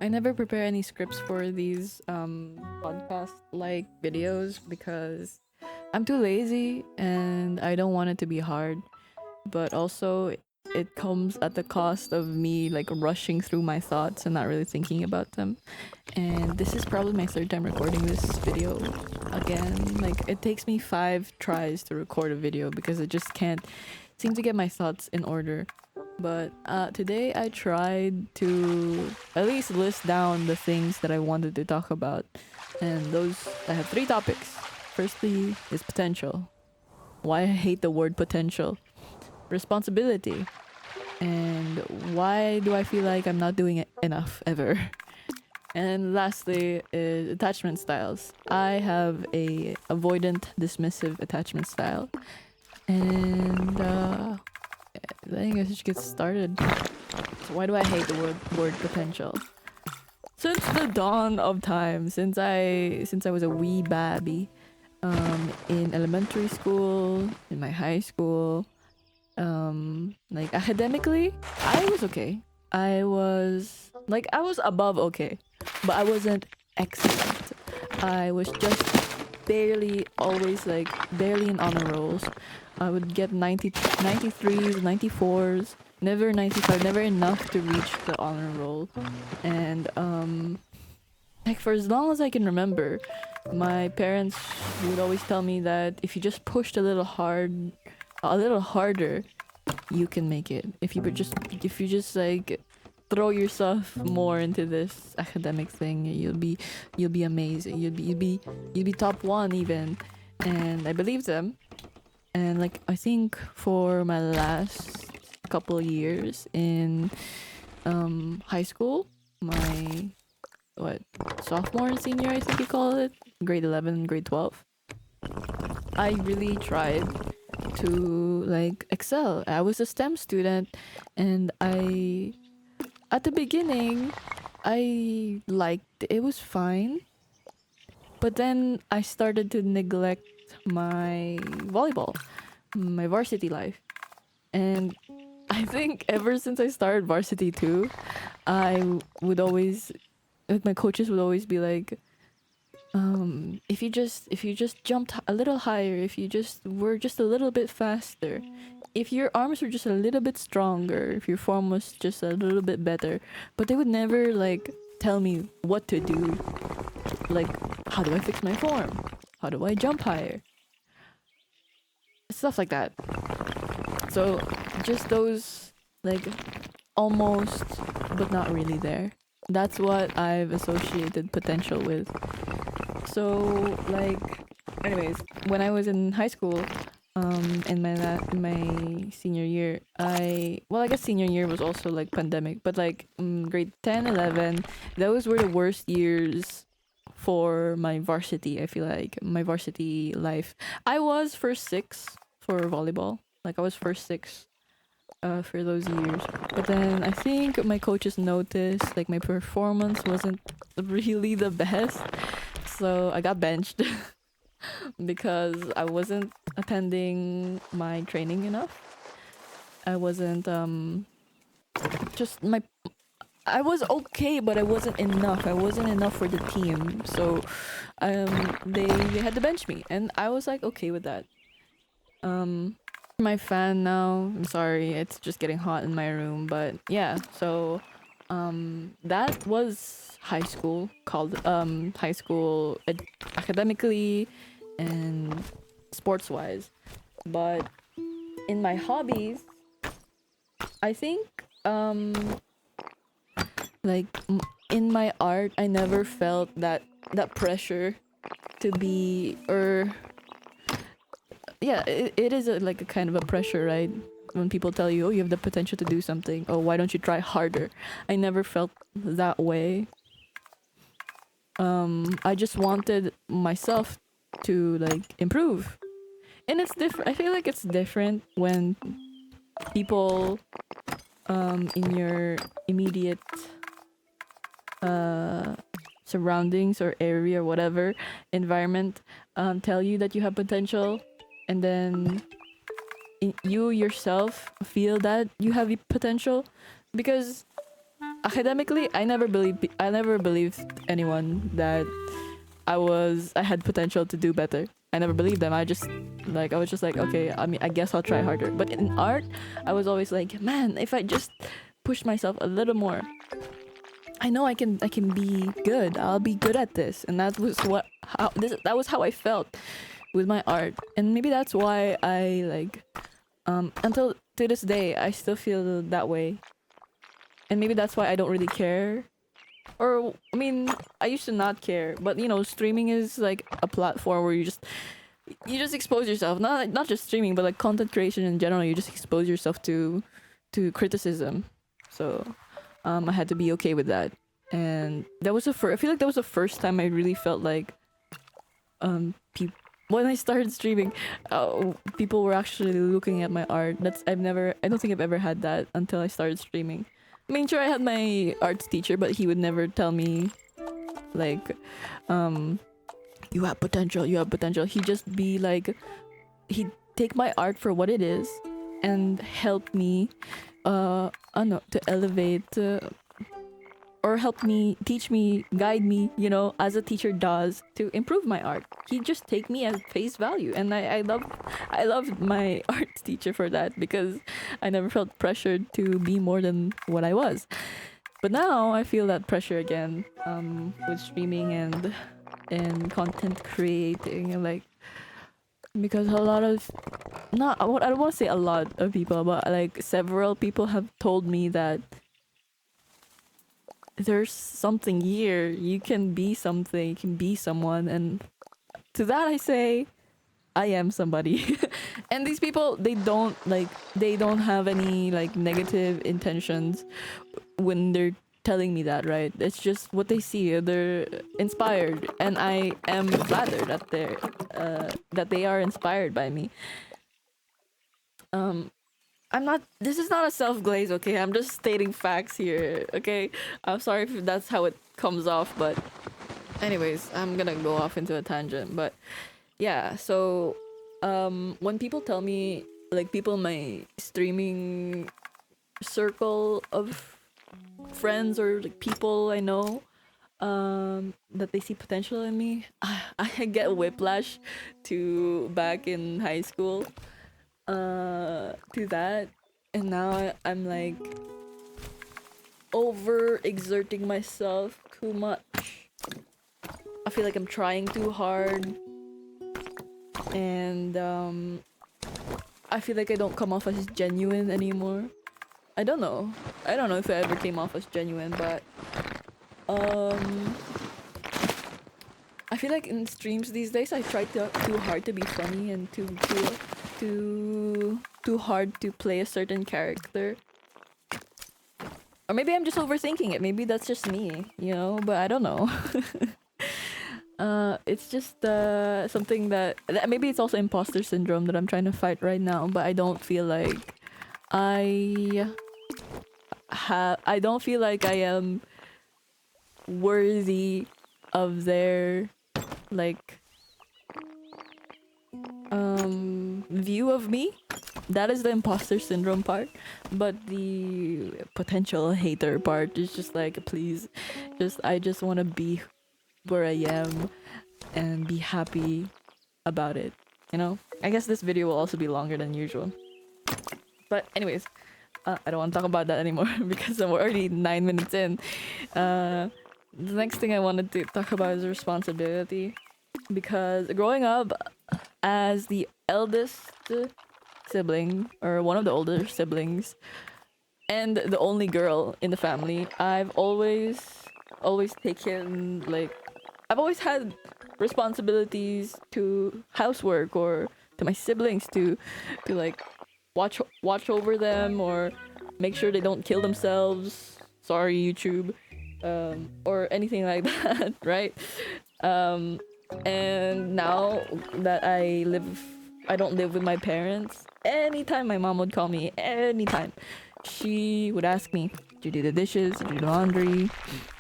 I never prepare any scripts for these podcast like videos because I'm too lazy and I don't want it to be hard. But also it comes at the cost of me like rushing through my thoughts and not really thinking about them. And this is probably my third time recording this video again. Like it takes me 5 tries to record a video because I just can't seem to get my thoughts in order. But today I tried to at least list down the things that I wanted to talk about. And those, I have 3 topics. Firstly is potential. Why I hate the word potential. Responsibility. And why do I feel like I'm not doing it enough ever? And lastly is attachment styles. I have a avoidant dismissive attachment style. And I think I should get started. So why do I hate the word potential? Since the dawn of time, since I was a wee baby, in elementary school, in my high school, like academically, I was okay. I was above okay, but I wasn't excellent. I was just barely, always like barely in honor rolls. I would get 93s, 94s, never 95, never enough to reach the honor roll. And like for as long as I can remember, my parents would always tell me that if you just pushed a little harder, you can make it. If you just like throw yourself more into this academic thing, you'll be amazing. You'll be top one even. And I believe them. And like I think for my last couple of years in high school, my what sophomore and senior, I think you call it, grade 11, grade 12, I really tried to like excel. I was a STEM student, and I at the beginning I liked it was fine, but then I started to neglect my volleyball, my varsity life. And I think ever since I started varsity too, I would always like my coaches would always be like, if you just jumped a little higher, if you just were just a little bit faster, if your arms were just a little bit stronger, if your form was just a little bit better. But they would never like tell me what to do. Like, how do I fix my form? How do I jump higher? Stuff like that. So just those like almost but not really there. That's what I've associated potential with. So like anyways, when I was in high school, in my senior year, I guess senior year was also like pandemic, but like grade 10, 11, those were the worst years for my varsity. I feel like my varsity life. I was first six for volleyball. Like I was first six for those years. But then I think my coaches noticed like my performance wasn't really the best. So I got benched because I wasn't attending my training enough. I wasn't just my I was okay, but I wasn't enough. I wasn't enough for the team. So they had to bench me, and I was like okay with that. My fan now. I'm sorry, it's just getting hot in my room, but yeah. So that was high school, called high school academically and sports wise. But in my hobbies, I think like in my art, I never felt that pressure to be, or yeah, it is like a kind of a pressure, right? When people tell you, oh, you have the potential to do something, oh, why don't you try harder? I never felt that way. I just wanted myself to like improve. And it's different. I feel like it's different when people in your immediate surroundings or area or whatever environment tell you that you have potential, and then you yourself feel that you have potential. Because academically, I never believed anyone that I had potential to do better. I never believed them. I was just like, okay, I mean, I guess I'll try harder. But in art, I was always like, man, if I just push myself a little more, I know I can be good. I'll be good at this. And that was how I felt with my art. And maybe that's why I like until to this day I still feel that way. And maybe that's why I don't really care. Or I mean, I used to not care, but you know, streaming is like a platform where you just expose yourself. Not just streaming, but like content creation in general. You just expose yourself to criticism. So I had to be okay with that. And that was I feel like that was the first time I really felt like when I started streaming, people were actually looking at my art. I don't think I've ever had that until I started streaming. I mean, sure, I had my arts teacher, but he would never tell me like, you have potential, you have potential. He'd just be like, he'd take my art for what it is and help me, I don't know, to elevate, or help me, teach me, guide me, you know, as a teacher does to improve my art. He'd just take me at face value. And I loved my art teacher for that, because I never felt pressured to be more than what I was. But now I feel that pressure again, with streaming and content creating, and like, because a lot of, not what I don't want to say a lot of people, but like several people have told me that there's something here. You can be something. You can be someone. And to that I say, I am somebody. And these people, they don't have any like negative intentions when they're telling me that, right? It's just what they see. They're inspired, and I am flattered that they are inspired by me. I'm not. This is not a self glaze, okay? I'm just stating facts here, okay? I'm sorry if that's how it comes off, but anyways, I'm gonna go off into a tangent. But yeah, so when people tell me, like people in my streaming circle of friends or like people I know, that they see potential in me, I get whiplash to back in high school, to that. And now I'm like over exerting myself too much. I feel like I'm trying too hard, and I feel like I don't come off as genuine anymore. I don't know. I don't know if I ever came off as genuine, but um I feel like in streams these days I try too hard to be funny, and too hard to play a certain character. Or maybe I'm just overthinking it. Maybe that's just me, you know, but I don't know. It's just something that maybe it's also imposter syndrome that I'm trying to fight right now, but I don't feel like I I don't feel like I am worthy of their like view of me. That is the imposter syndrome part. But the potential hater part is just like, please, I just want to be where I am and be happy about it, you know. I guess this video will also be longer than usual, but anyways, I don't want to talk about that anymore because I'm already 9 minutes in. The next thing I wanted to talk about is responsibility, because growing up as the eldest sibling, or one of the older siblings, and the only girl in the family, I've always taken like, I've always had responsibilities to housework, or to my siblings, to like watch over them, or make sure they don't kill themselves. Sorry, YouTube. Or anything like that, right? And now that I don't live with my parents. Anytime my mom would call me, anytime, she would ask me, "Did you do the dishes? Did you do the laundry?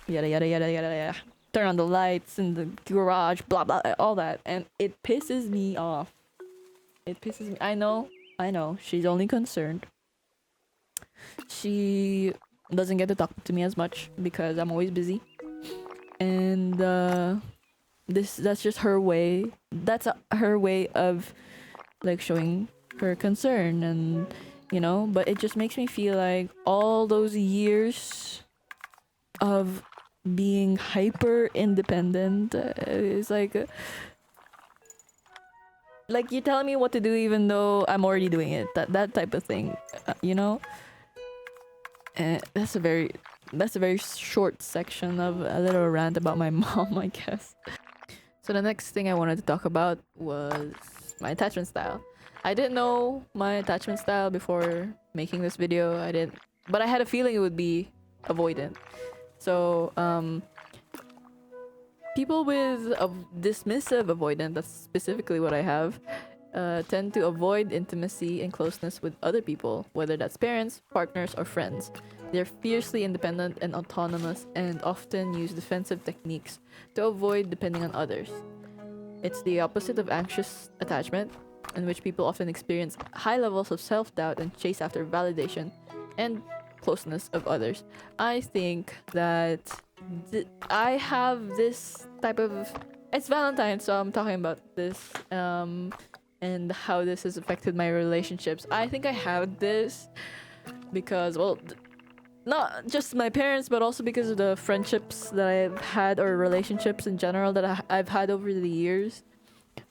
Yada yada yada yada yada. Turn on the lights in the garage, blah blah, all that." And it pisses me off. It pisses me. I know. She's only concerned. She doesn't get to talk to me as much because I'm always busy. And that's just her way. That's her way of like showing her concern, and but it just makes me feel like all those years of being hyper independent is like you're telling me what to do even though I'm already doing it. That type of thing, you know. And that's a very short section of a little rant about my mom, I guess. So the next thing I wanted to talk about was my attachment style. I didn't know my attachment style before making this video. I didn't, but I had a feeling it would be avoidant. So people with a dismissive avoidant, that's specifically what I have, tend to avoid intimacy and closeness with other people, whether that's parents, partners, or friends. They're fiercely independent and autonomous and often use defensive techniques to avoid depending on others. It's the opposite of anxious attachment, in which people often experience high levels of self-doubt and chase after validation and closeness of others. I think that I have this type of... It's Valentine's, so I'm talking about this and how this has affected my relationships. I think I have this because, well, not just my parents, but also because of the friendships that I've had, or relationships in general that I've had over the years.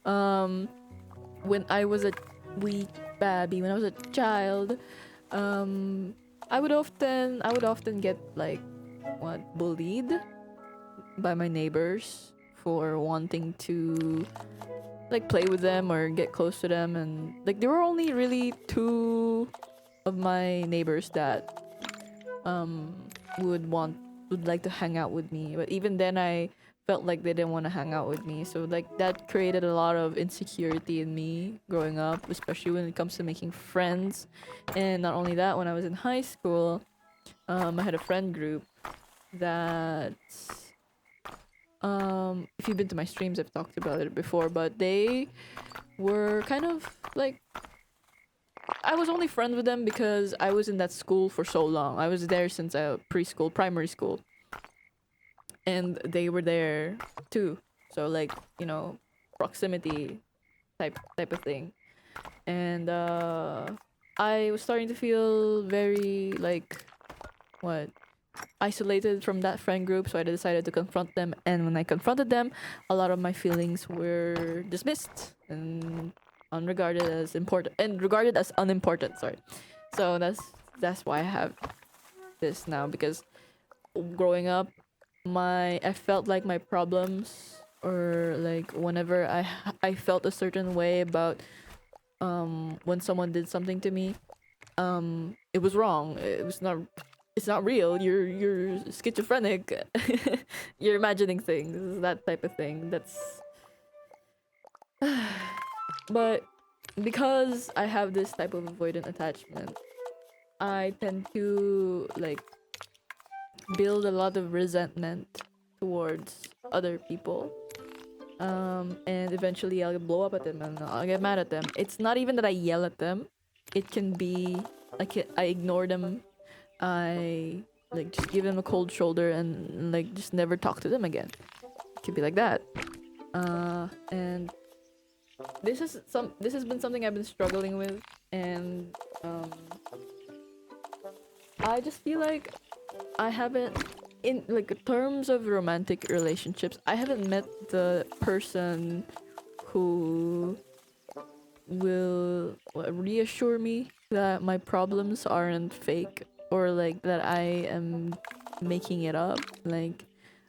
When I was a wee baby, when I was a child, I would often get like bullied by my neighbors for wanting to like play with them or get close to them, and like there were only really two of my neighbors that would like to hang out with me, but even then I felt like they didn't want to hang out with me. So like that created a lot of insecurity in me growing up, especially when it comes to making friends. And not only that, when I was in high school, I had a friend group that if you've been to my streams, I've talked about it before, but they were kind of like, I was only friends with them because I was in that school for so long. I was there since preschool, primary school, and they were there too. So like, proximity type of thing. And I was starting to feel very like isolated from that friend group, so I decided to confront them. And when I confronted them, a lot of my feelings were dismissed and unregarded as important and regarded as unimportant. Sorry. So that's why I have this now, because growing up, I felt like my problems, or like whenever I felt a certain way about when someone did something to me, it was wrong. It's not real. You're schizophrenic. You're imagining things, that type of thing. That's but because I have this type of avoidant attachment, I tend to like build a lot of resentment towards other people. And eventually I'll blow up at them and I'll get mad at them. It's not even that I yell at them. It can be like I ignore them. I like just give them a cold shoulder and like just never talk to them again. It could be like that. And this has been something I've been struggling with, and I just feel like I haven't, in like terms of romantic relationships, I haven't met the person who will reassure me that my problems aren't fake, or like that I am making it up, like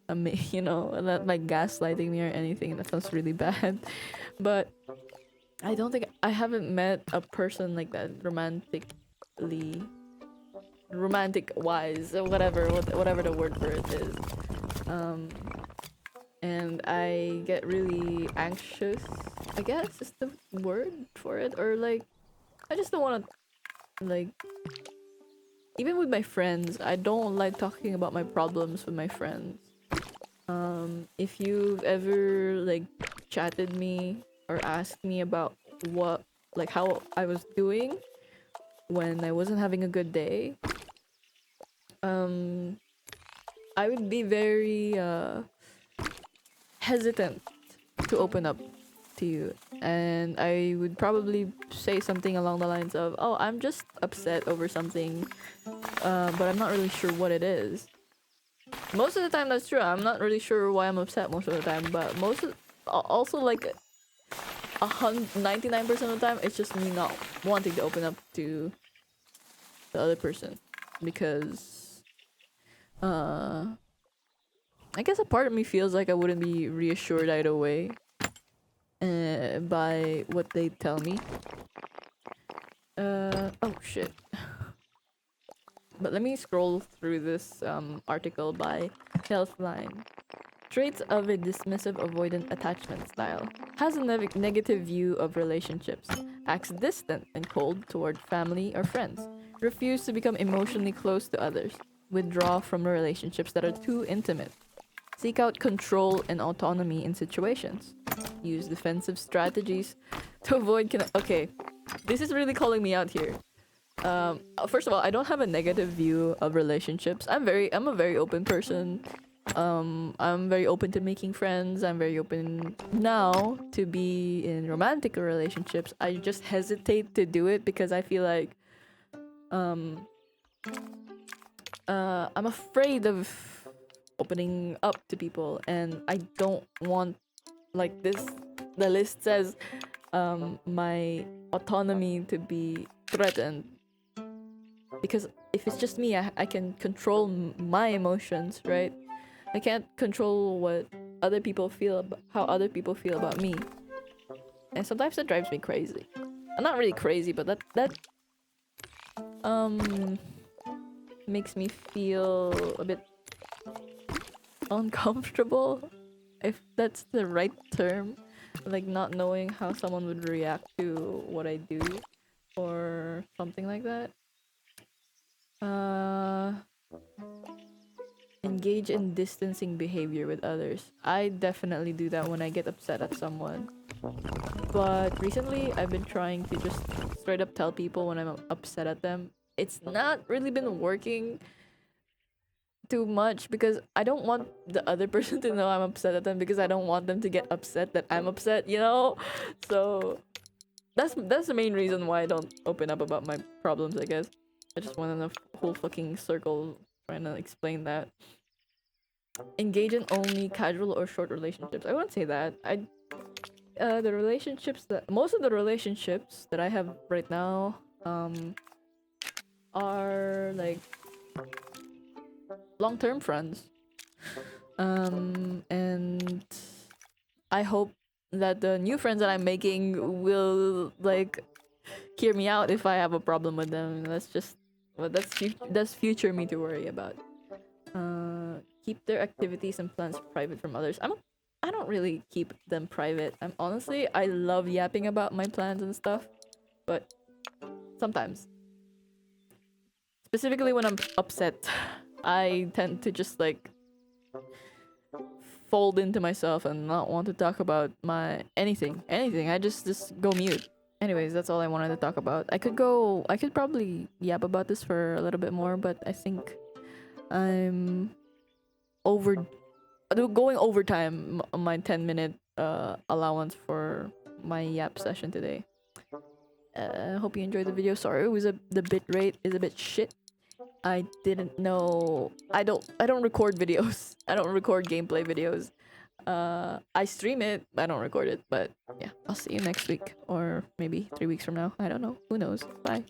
not like gaslighting me or anything. That sounds really bad. But I don't think I haven't met a person like that romantic wise, or whatever the word for it is. And I get really anxious, I guess is the word for it, or like I just don't want to, like, even with my friends, I don't like talking about my problems with my friends. If you've ever like chatted me or asked me about how I was doing when I wasn't having a good day, um I would be very hesitant to open up to you, and I would probably say something along the lines of, "Oh, I'm just upset over something, but I'm not really sure what it is." Most of the time, that's true. I'm not really sure why I'm upset most of the time, but also like 99% of the time, it's just me not wanting to open up to the other person because I guess a part of me feels like I wouldn't be reassured either way by what they tell me. Oh shit. But let me scroll through this article by Healthline. Traits of a dismissive avoidant attachment style. Has a negative view of relationships. Acts distant and cold toward family or friends. Refuse to become emotionally close to others. Withdraw from relationships that are too intimate. Seek out control and autonomy in situations. Use defensive strategies to avoid. Okay, this is really calling me out here. First of all, I don't have a negative view of relationships. I'm a very open person. I'm very open to making friends. I'm very open now to be in romantic relationships. I just hesitate to do it because I feel like I'm afraid of opening up to people, and I don't want, like, this the list says, my autonomy to be threatened, because if it's just me, I can control my emotions, right? I can't control what other people feel about how other people feel about me, and sometimes that drives me crazy. I'm not really crazy, but that um makes me feel a bit uncomfortable, if that's the right term. Like, not knowing how someone would react to what I do or something like that. Uh, engage in distancing behavior with others. I definitely do that when I get upset at someone. But recently, I've been trying to just straight up tell people when I'm upset at them. It's not really been working too much because I don't want the other person to know I'm upset at them, because I don't want them to get upset that I'm upset, you know? So that's the main reason why I don't open up about my problems, I guess. I just went in a whole fucking circle trying to explain that. Engage in only casual or short relationships. I wouldn't say that. The relationships that most of the relationships that I have right now are like long-term friends. And I hope that the new friends that I'm making will, like, hear me out if I have a problem with them. That's just, well, that's future me to worry about. Keep their activities and plans private from others. I don't really keep them private. I love yapping about my plans and stuff, but sometimes, specifically when I'm upset, I tend to just, like, fold into myself and not want to talk about my anything. I just go mute. Anyways, that's all I wanted to talk about. I could probably yap about this for a little bit more, but I think I'm over going overtime on my 10-minute allowance for my yap session today. I hope you enjoyed the video. Sorry, the bit rate is a bit shit. I didn't know. I don't record videos. I don't record gameplay videos. I stream it. I don't record it. But yeah, I'll see you next week, or maybe 3 weeks from now. I don't know. Who knows? Bye.